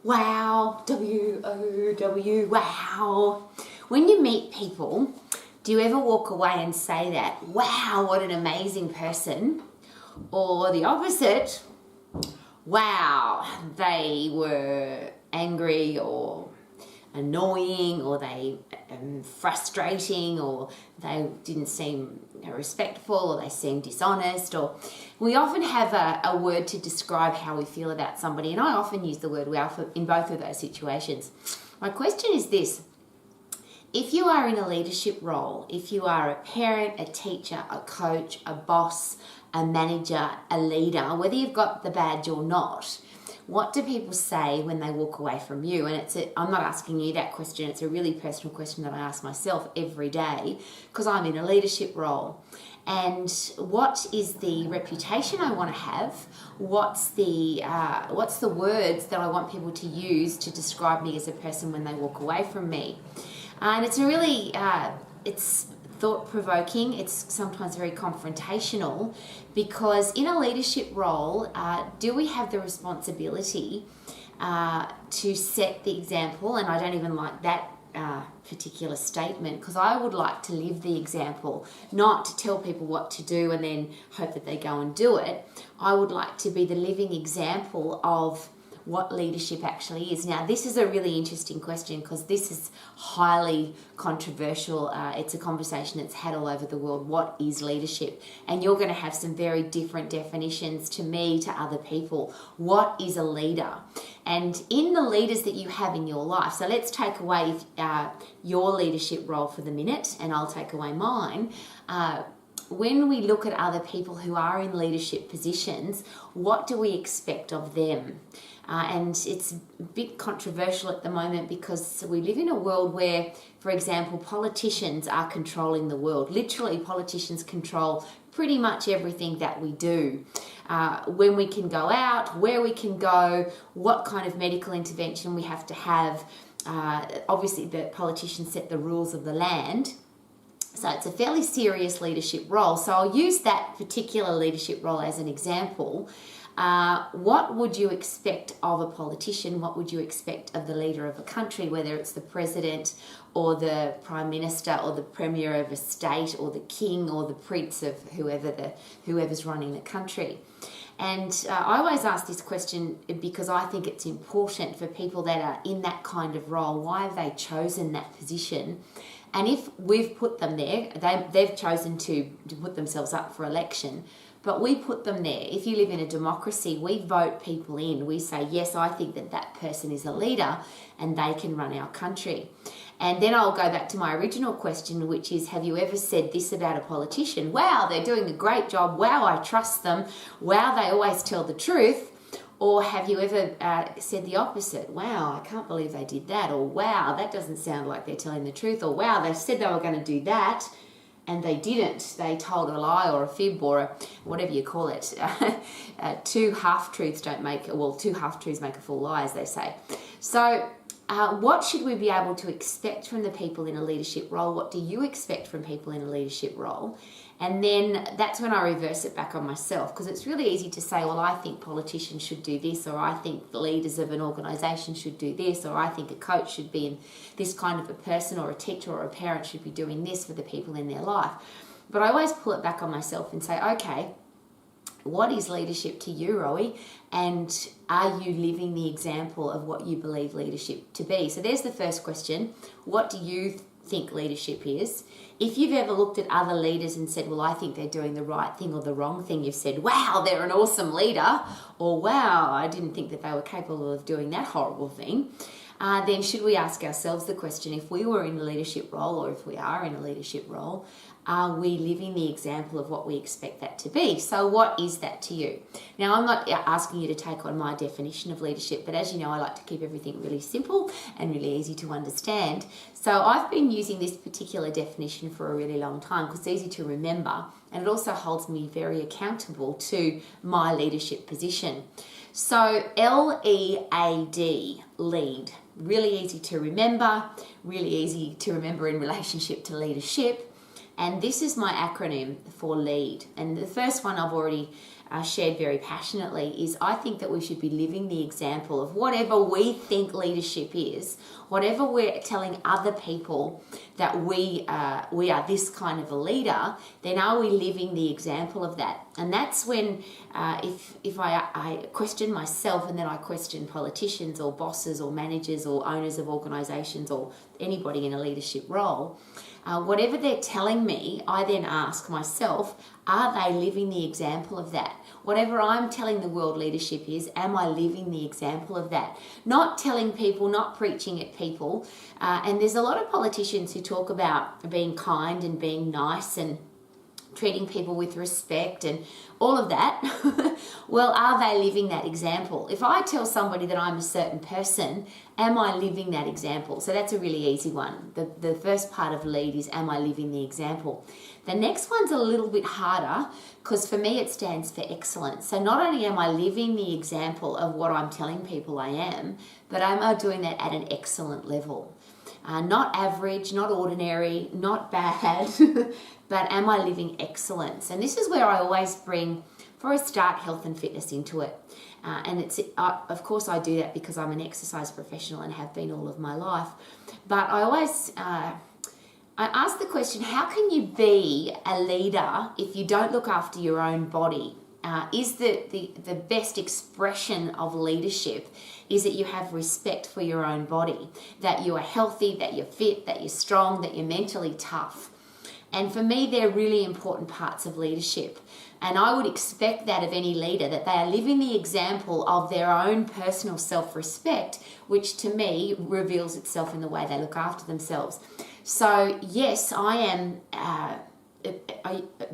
Wow, W-O-W, wow. When you meet people, do you ever walk away and say that, wow, what an amazing person? Or the opposite, wow, they were angry or annoying, or they frustrating, or they didn't seem respectful, or they seemed dishonest, or we often have a word to describe how we feel about somebody, and I often use the word wow in both of those situations. My question is this: if you are in a leadership role, if you are a parent, a teacher, a coach, a boss, a manager, a leader, whether you've got the badge or not, what do people say when they walk away from you? And I'm not asking you that question. It's a really personal question that I ask myself every day because I'm in a leadership role. And what is the reputation I want to have? What's the words that I want people to use to describe me as a person when they walk away from me? And it's a really, it's thought-provoking. It's sometimes very confrontational because in a leadership role, do we have the responsibility to set the example? And I don't even like that particular statement because I would like to live the example, not to tell people what to do and then hope that they go and do it. I would like to be the living example of what leadership actually is. Now, this is a really interesting question because this is highly controversial. It's a conversation that's had all over the world. What is leadership? And you're going to have some very different definitions to me, to other people. What is a leader? And in the leaders that you have in your life, so let's take away your leadership role for the minute, and I'll take away mine. When we look at other people who are in leadership positions, what do we expect of them? And it's a bit controversial at the moment because we live in a world where, for example, politicians are controlling the world. Literally, politicians control pretty much everything that we do. When we can go out, where we can go, what kind of medical intervention we have to have. Obviously, the politicians set the rules of the land. So it's a fairly serious leadership role. So I'll use that particular leadership role as an example. What would you expect of a politician? What would you expect of the leader of a country, whether it's the president or the prime minister or the premier of a state or the king or the prince of whoever's running the country? And I always ask this question because I think it's important for people that are in that kind of role. Why have they chosen that position? And if we've put them there, they've chosen to put themselves up for election, but we put them there. If you live in a democracy, we vote people in. We say, yes, I think that person is a leader and they can run our country. And then I'll go back to my original question, which is, have you ever said this about a politician? Wow, they're doing a great job. Wow, I trust them. Wow, they always tell the truth. Or have you ever said the opposite? Wow, I can't believe they did that. Or wow, that doesn't sound like they're telling the truth. Or wow, they said they were going to do that and they didn't. They told a lie or a fib or whatever you call it. Two half-truths make a full lie, as they say. So what should we be able to expect from the people in a leadership role? What do you expect from people in a leadership role? And then that's when I reverse it back on myself, because it's really easy to say, well, I think politicians should do this, or I think the leaders of an organisation should do this, or I think a coach should be this kind of a person, or a teacher or a parent should be doing this for the people in their life. But I always pull it back on myself and say, okay, what is leadership to you, Rowie? And are you living the example of what you believe leadership to be? So there's the first question. What do you think leadership is? If you've ever looked at other leaders and said, well, I think they're doing the right thing or the wrong thing, you've said, wow, they're an awesome leader, or wow, I didn't think that they were capable of doing that horrible thing. Then should we ask ourselves the question, if we were in a leadership role, or if we are in a leadership role, are we living the example of what we expect that to be? So what is that to you? Now, I'm not asking you to take on my definition of leadership, but as you know, I like to keep everything really simple and really easy to understand. So I've been using this particular definition for a really long time because it's easy to remember, and it also holds me very accountable to my leadership position. So LEAD, lead. Really easy to remember, in relationship to leadership. And this is my acronym for LEAD. And the first one I've already shared very passionately is I think that we should be living the example of whatever we think leadership is, whatever we're telling other people that we are this kind of a leader, then are we living the example of that? And that's when if I question myself and then I question politicians or bosses or managers or owners of organisations or anybody in a leadership role, whatever they're telling me, I then ask myself, are they living the example of that? Whatever I'm telling the world leadership is, am I living the example of that? Not telling people, not preaching at people. And there's a lot of politicians who talk about being kind and being nice and treating people with respect and all of that. Well, are they living that example? If I tell somebody that I'm a certain person, am I living that example? So that's a really easy one. The first part of lead is, am I living the example? The next one's a little bit harder because for me it stands for excellence. So not only am I living the example of what I'm telling people I am, but am I doing that at an excellent level? Not average, not ordinary, not bad, but am I living excellence? And this is where I always bring, for a start, health and fitness into it. And of course I do that because I'm an exercise professional and have been all of my life. But I always, I ask the question, how can you be a leader if you don't look after your own body? Is the best expression of leadership is that you have respect for your own body, that you are healthy, that you're fit, that you're strong, that you're mentally tough. And for me, they're really important parts of leadership. And I would expect that of any leader, that they are living the example of their own personal self-respect, which to me reveals itself in the way they look after themselves. So yes, I am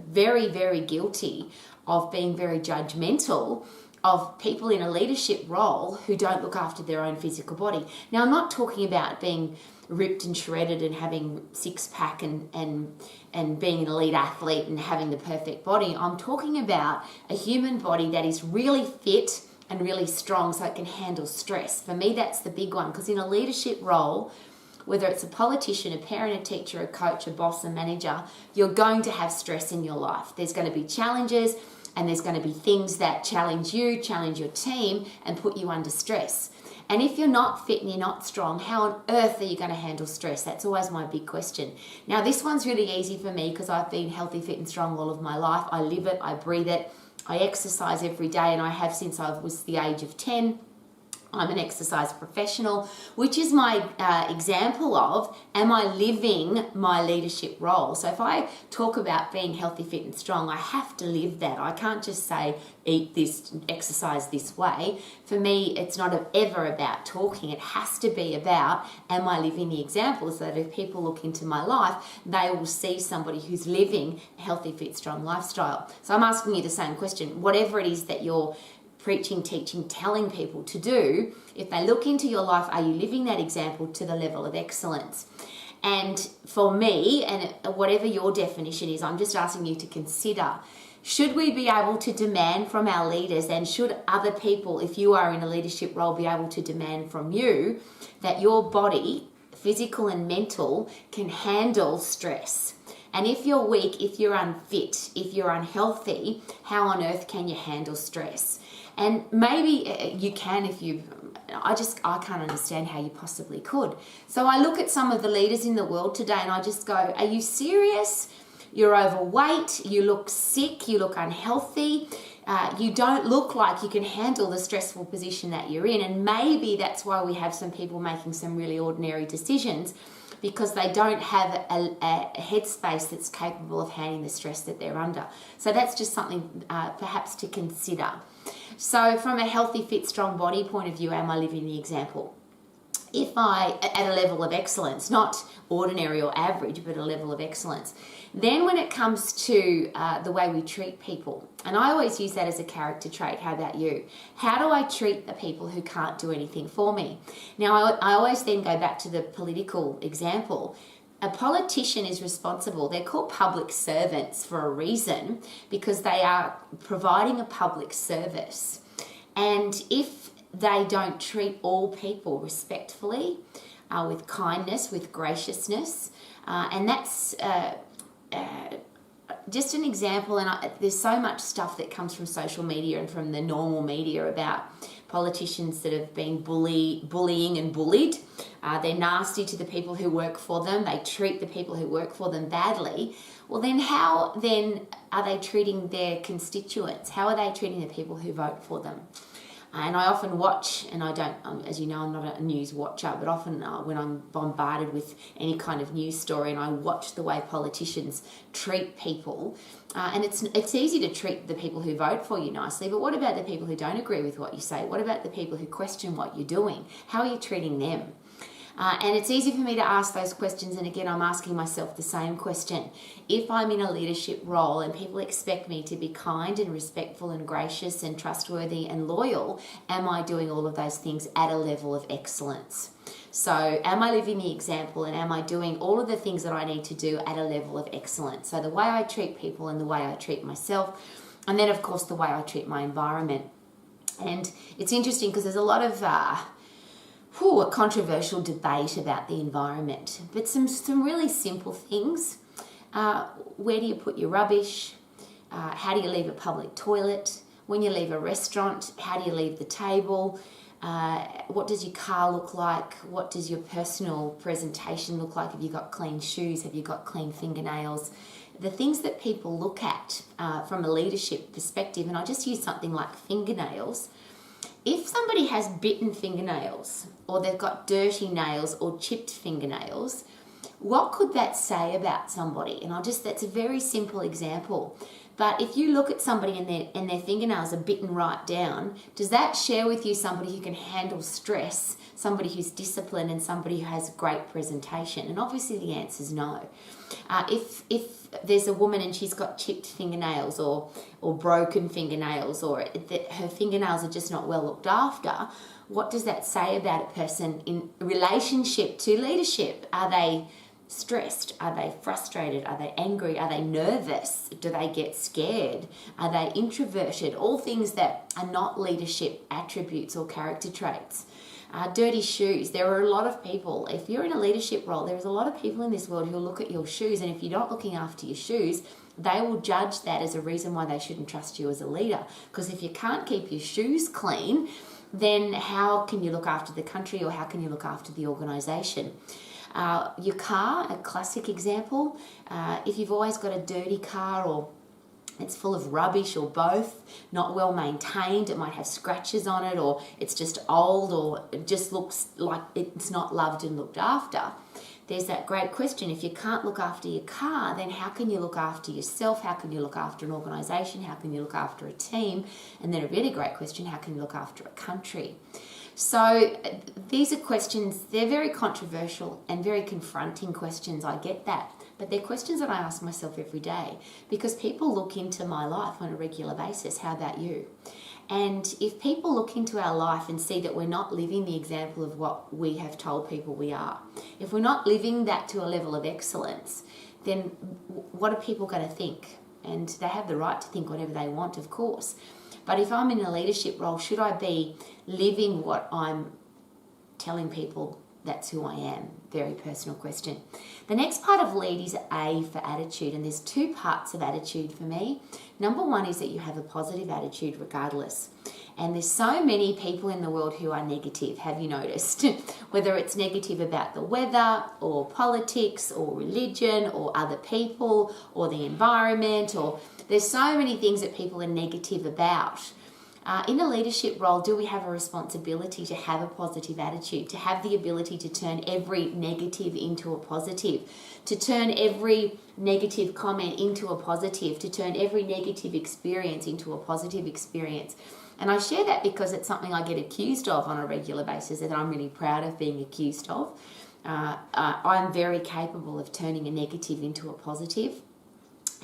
very, very guilty of being very judgmental of people in a leadership role who don't look after their own physical body. Now, I'm not talking about being ripped and shredded and having six-pack and being an elite athlete and having the perfect body. I'm talking about a human body that is really fit and really strong so it can handle stress. For me, that's the big one, because in a leadership role, whether it's a politician, a parent, a teacher, a coach, a boss, a manager, you're going to have stress in your life. There's going to be challenges, and there's going to be things that challenge you, challenge your team, and put you under stress. And if you're not fit and you're not strong, how on earth are you going to handle stress? That's always my big question. Now, this one's really easy for me because I've been healthy, fit, and strong all of my life. I live it, I breathe it. I exercise every day, and I have since I was the age of 10. I'm an exercise professional, which is my example of, am I living my leadership role? So if I talk about being healthy, fit and strong, I have to live that. I can't just say, eat this, exercise this way. For me, it's not ever about talking. It has to be about, am I living the example, so that if people look into my life, they will see somebody who's living a healthy, fit, strong lifestyle. So I'm asking you the same question. Whatever it is that you're preaching, teaching, telling people to do, if they look into your life, are you living that example to the level of excellence? And for me, and whatever your definition is, I'm just asking you to consider, should we be able to demand from our leaders, and should other people, if you are in a leadership role, be able to demand from you that your body, physical and mental, can handle stress? And if you're weak, if you're unfit, if you're unhealthy, how on earth can you handle stress? And maybe you can if you, I can't understand how you possibly could. So I look at some of the leaders in the world today and I just go, are you serious? You're overweight, you look sick, you look unhealthy, you don't look like you can handle the stressful position that you're in. And maybe that's why we have some people making some really ordinary decisions, because they don't have a headspace that's capable of handling the stress that they're under. So that's just something perhaps to consider. So from a healthy, fit, strong body point of view, am I living the example? If at a level of excellence, not ordinary or average, but a level of excellence. Then when it comes to the way we treat people, and I always use that as a character trait. How about you? How do I treat the people who can't do anything for me? Now, I always then go back to the political example. A politician is responsible. They're called public servants for a reason, because they are providing a public service. And if they don't treat all people respectfully, with kindness, with graciousness, and that's just an example, and there's so much stuff that comes from social media and from the normal media about politicians that have been bullying and bullied. They're nasty to the people who work for them. They treat the people who work for them badly. Well, then how then are they treating their constituents? How are they treating the people who vote for them? And I often watch, and I don't, as you know, I'm not a news watcher, but often when I'm bombarded with any kind of news story and I watch the way politicians treat people, and it's easy to treat the people who vote for you nicely, but what about the people who don't agree with what you say? What about the people who question what you're doing? How are you treating them? And it's easy for me to ask those questions, and again, I'm asking myself the same question. If I'm in a leadership role and people expect me to be kind and respectful and gracious and trustworthy and loyal, am I doing all of those things at a level of excellence? So am I living the example, and am I doing all of the things that I need to do at a level of excellence? So the way I treat people and the way I treat myself, and then of course the way I treat my environment. And it's interesting because there's a lot of a controversial debate about the environment, but some really simple things. Where do you put your rubbish? How do you leave a public toilet? When you leave a restaurant, how do you leave the table? What does your car look like? What does your personal presentation look like? Have you got clean shoes? Have you got clean fingernails? The things that people look at from a leadership perspective, and I'll just use something like fingernails. If somebody has bitten fingernails, or they've got dirty nails or chipped fingernails, what could that say about somebody? And that's a very simple example. But if you look at somebody and their fingernails are bitten right down, does that share with you somebody who can handle stress, somebody who's disciplined, and somebody who has great presentation? And obviously the answer is no. If there's a woman and she's got chipped fingernails or broken fingernails, or her fingernails are just not well looked after, what does that say about a person in relationship to leadership? Are they stressed? Are they frustrated? Are they angry? Are they nervous? Do they get scared? Are they introverted? All things that are not leadership attributes or character traits. Dirty shoes. There are a lot of people, if you're in a leadership role, there's a lot of people in this world who will look at your shoes, and if you're not looking after your shoes, they will judge that as a reason why they shouldn't trust you as a leader. Because if you can't keep your shoes clean, then how can you look after the country, or how can you look after the organisation? Your car, a classic example. If you've always got a dirty car, or it's full of rubbish, or both, not well maintained, it might have scratches on it, or it's just old, or it just looks like it's not loved and looked after. There's that great question. If you can't look after your car, then how can you look after yourself? How can you look after an organisation? How can you look after a team? And then a really great question, how can you look after a country? So these are questions, they're very controversial and very confronting questions, I get that. But they're questions that I ask myself every day, because people look into my life on a regular basis. How about you? And if people look into our life and see that we're not living the example of what we have told people we are, if we're not living that to a level of excellence, then what are people going to think? And they have the right to think whatever they want, of course. But if I'm in a leadership role, should I be living what I'm telling people that's who I am? Very personal question. The next part of lead is A for attitude, and there's two parts of attitude for me. Number one is that you have a positive attitude regardless. And there's so many people in the world who are negative, have you noticed? Whether it's negative about the weather, or politics, or religion, or other people, or the environment, or there's so many things that people are negative about. In a leadership role, do we have a responsibility to have a positive attitude, to have the ability to turn every negative into a positive, to turn every negative comment into a positive, to turn every negative experience into a positive experience? And I share that because it's something I get accused of on a regular basis, and I'm really proud of being accused of. I'm very capable of turning a negative into a positive.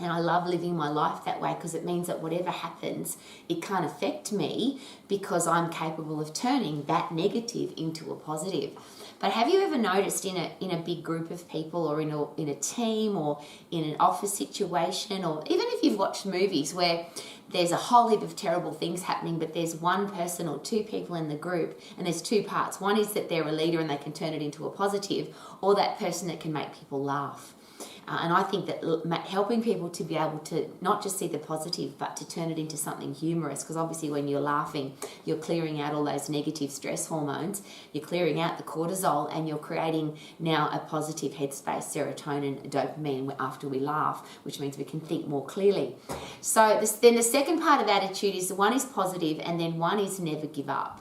And I love living my life that way, because it means that whatever happens, it can't affect me, because I'm capable of turning that negative into a positive. But have you ever noticed in a big group of people, or in a team, or in an office situation, or even if you've watched movies where there's a whole heap of terrible things happening, but there's one person or two people in the group, and there's two parts. One is that they're a leader and they can turn it into a positive, or that person that can make people laugh. And I think that helping people to be able to not just see the positive, but to turn it into something humorous, because obviously when you're laughing, you're clearing out all those negative stress hormones, you're clearing out the cortisol, and you're creating now a positive headspace, serotonin, dopamine after we laugh, which means we can think more clearly. So then the second part of attitude is one is positive, and then one is never give up.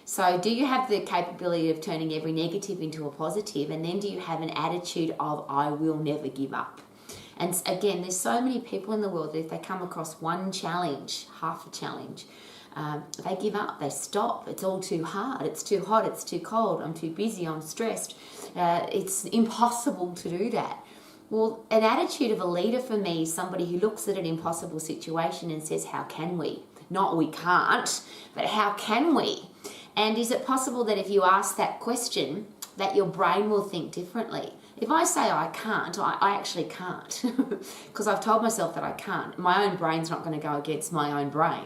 So do you have the capability of turning every negative into a positive? And then do you have an attitude of, I will never give up? And again, there's so many people in the world that if they come across one challenge, half a challenge, they give up, they stop. It's all too hard, it's too hot, it's too cold, I'm too busy, I'm stressed. It's impossible to do that. Well, an attitude of a leader for me is somebody who looks at an impossible situation and says, how can we? Not we can't, but how can we? And is it possible that if you ask that question, that your brain will think differently? If I say I can't, I actually can't, because I've told myself that I can't. My own brain's not going to go against my own brain.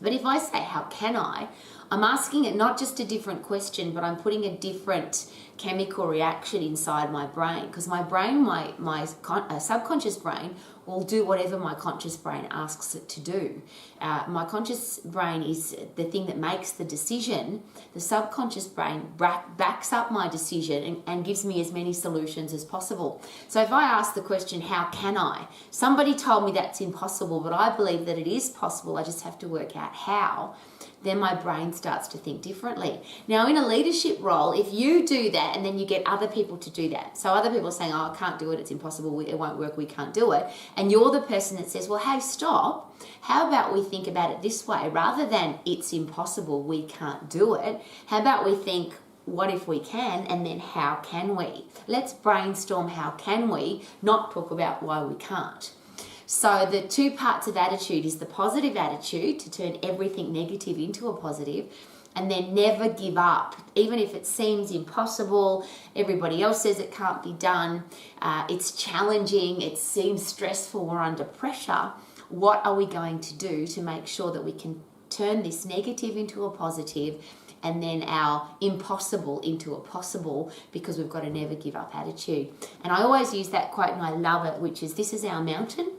But if I say, how can I? I'm asking it not just a different question, but I'm putting a different chemical reaction inside my brain, because my brain, my subconscious brain will do whatever my conscious brain asks it to do. My conscious brain is the thing that makes the decision. The subconscious brain backs up my decision and gives me as many solutions as possible. So if I ask the question, how can I? Somebody told me that's impossible, but I believe that it is possible. I just have to work out how. Then my brain starts to think differently. Now, in a leadership role, if you do that and then you get other people to do that, so other people are saying, oh, I can't do it, it's impossible, it won't work, we can't do it, and you're the person that says, well, hey, stop, how about we think about it this way? Rather than it's impossible, we can't do it, how about we think, what if we can, and then how can we? Let's brainstorm how can we, not talk about why we can't. So the two parts of attitude is the positive attitude to turn everything negative into a positive, and then never give up. Even if it seems impossible, everybody else says it can't be done, it's challenging, it seems stressful, we're under pressure, what are we going to do to make sure that we can turn this negative into a positive and then our impossible into a possible, because we've got a never give up attitude. And I always use that quote and I love it, which is, this is our mountain,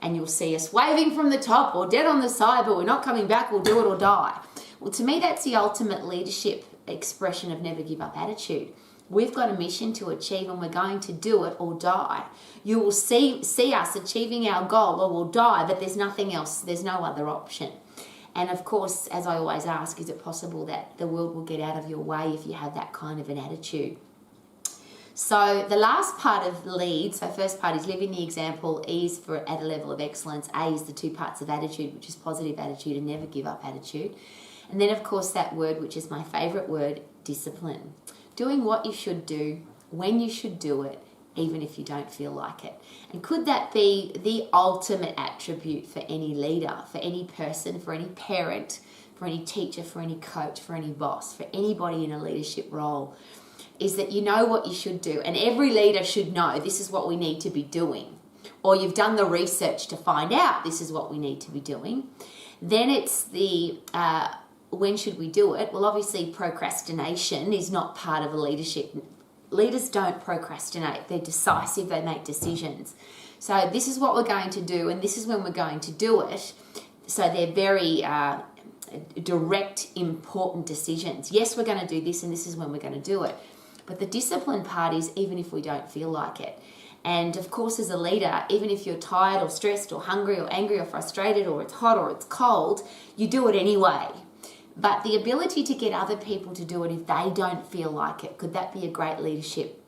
and you'll see us waving from the top or dead on the side, but we're not coming back, we'll do it or die. Well, to me, that's the ultimate leadership expression of never give up attitude. We've got a mission to achieve and we're going to do it or die. You will see us achieving our goal or we'll die, but there's nothing else, there's no other option. And of course, as I always ask, is it possible that the world will get out of your way if you have that kind of an attitude? So the last part of lead, so first part is living the example, E is for at a level of excellence, A is the two parts of attitude, which is positive attitude and never give up attitude. And then of course that word, which is my favourite word, discipline. Doing what you should do, when you should do it, even if you don't feel like it. And could that be the ultimate attribute for any leader, for any person, for any parent, for any teacher, for any coach, for any boss, for anybody in a leadership role, is that you know what you should do. And every leader should know this is what we need to be doing. Or you've done the research to find out this is what we need to be doing. Then it's the when should we do it? Well, obviously procrastination is not part of a leadership. Leaders don't procrastinate. They're decisive. They make decisions. So this is what we're going to do and this is when we're going to do it. So they're very direct, important decisions. Yes, we're going to do this and this is when we're going to do it. But the discipline part is even if we don't feel like it. And of course, as a leader, even if you're tired or stressed or hungry or angry or frustrated or it's hot or it's cold, you do it anyway. But the ability to get other people to do it if they don't feel like it, could that be a great leadership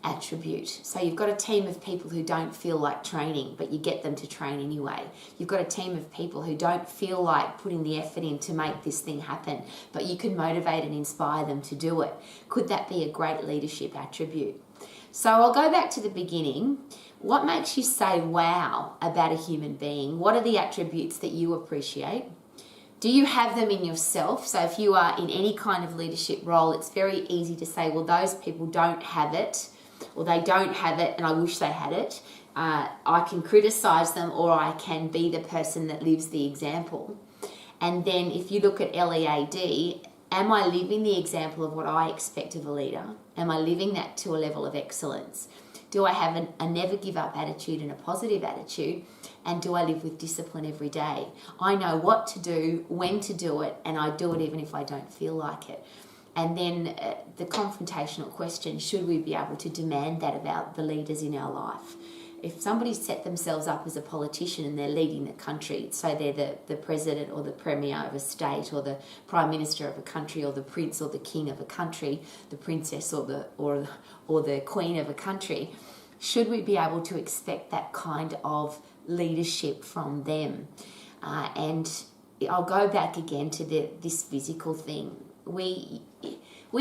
attribute? So you've got a team of people who don't feel like training, but you get them to train anyway. You've got a team of people who don't feel like putting the effort in to make this thing happen, but you can motivate and inspire them to do it. Could that be a great leadership attribute? So I'll go back to the beginning. What makes you say wow about a human being? What are the attributes that you appreciate? Do you have them in yourself? So if you are in any kind of leadership role, it's very easy to say, well, those people don't have it, or they don't have it and I wish they had it. I can criticize them or I can be the person that lives the example. And then if you look at LEAD, am I living the example of what I expect of a leader? Am I living that to a level of excellence? Do I have a never give up attitude and a positive attitude? And do I live with discipline every day? I know what to do, when to do it, and I do it even if I don't feel like it. And then the confrontational question, should we be able to demand that about the leaders in our life? If somebody set themselves up as a politician and they're leading the country, so they're the president or the premier of a state or the prime minister of a country or the prince or the king of a country, the princess or the queen of a country, should we be able to expect that kind of leadership from them? And I'll go back again to this physical thing. We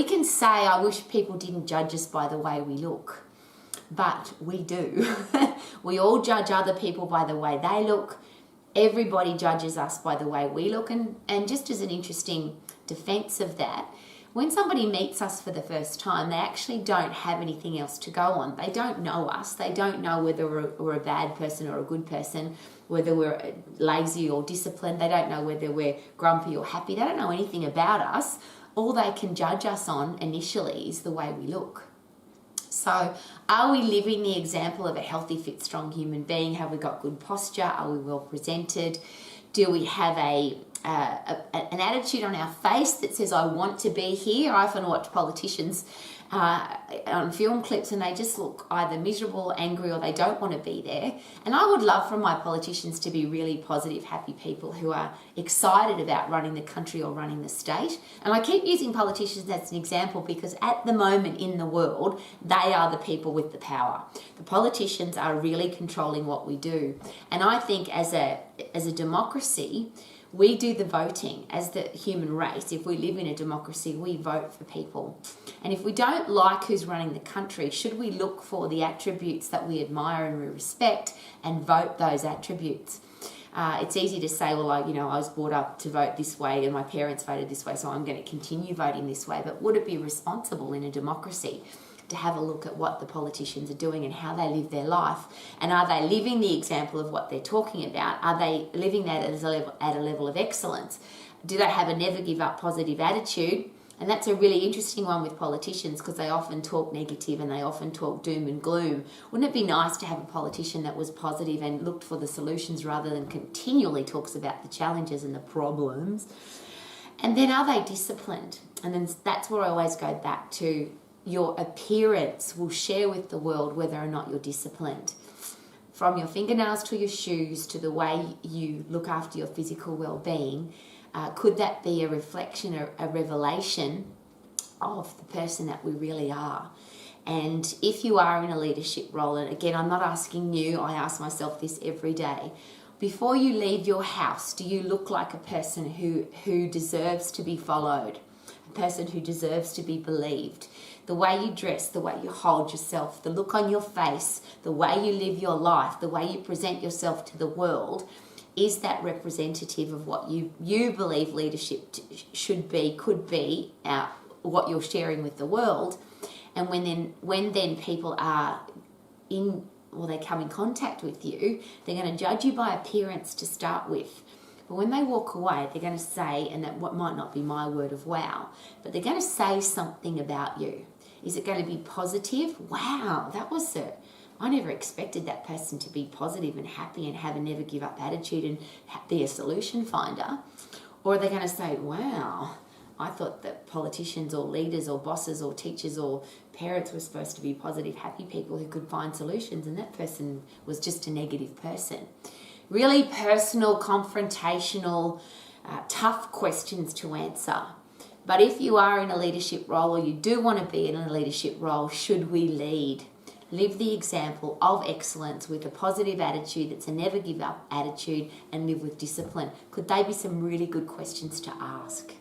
can say, I wish people didn't judge us by the way we look. But we do. We all judge other people by the way they look. Everybody judges us by the way we look. And just as an interesting defense of that, when somebody meets us for the first time, they actually don't have anything else to go on. They don't know us. They don't know whether we're a bad person or a good person, whether we're lazy or disciplined. They don't know whether we're grumpy or happy. They don't know anything about us. All they can judge us on initially is the way we look. So are we living the example of a healthy, fit, strong human being? Have we got good posture? Are we well presented? Do we have an attitude on our face that says, I want to be here? I often watch politicians on film clips and they just look either miserable, angry, or they don't want to be there. And I would love for my politicians to be really positive, happy people who are excited about running the country or running the state. And I keep using politicians as an example because at the moment in the world, they are the people with the power. The politicians are really controlling what we do. And I think as a democracy, we do the voting as the human race. If we live in a democracy, we vote for people. And if we don't like who's running the country, should we look for the attributes that we admire and we respect and vote those attributes? It's easy to say, well, I was brought up to vote this way and my parents voted this way, so I'm going to continue voting this way. But would it be responsible in a democracy to have a look at what the politicians are doing and how they live their life? And are they living the example of what they're talking about? Are they living that at a level of excellence? Do they have a never give up positive attitude? And that's a really interesting one with politicians because they often talk negative and they often talk doom and gloom. Wouldn't it be nice to have a politician that was positive and looked for the solutions rather than continually talks about the challenges and the problems? And then are they disciplined? And then that's where I always go back to, your appearance will share with the world whether or not you're disciplined. From your fingernails to your shoes to the way you look after your physical well-being, could that be a reflection, a revelation of the person that we really are? And if you are in a leadership role, and again, I'm not asking you, I ask myself this every day, before you leave your house, do you look like a person who deserves to be followed? A person who deserves to be believed? The way you dress, the way you hold yourself, the look on your face, the way you live your life, the way you present yourself to the world, is that representative of what you believe leadership should be, could be, what you're sharing with the world? And when then people are they come in contact with you, they're going to judge you by appearance to start with. But when they walk away, they're going to say, and that what might not be my word of wow, but they're going to say something about you. Is it going to be positive? Wow, that was it. I never expected that person to be positive and happy and have a never give up attitude and be a solution finder. Or are they going to say, wow, I thought that politicians or leaders or bosses or teachers or parents were supposed to be positive, happy people who could find solutions, and that person was just a negative person. Really personal, confrontational, tough questions to answer. But if you are in a leadership role or you do want to be in a leadership role, should we lead? Live the example of excellence with a positive attitude that's a never give up attitude and live with discipline. Could they be some really good questions to ask?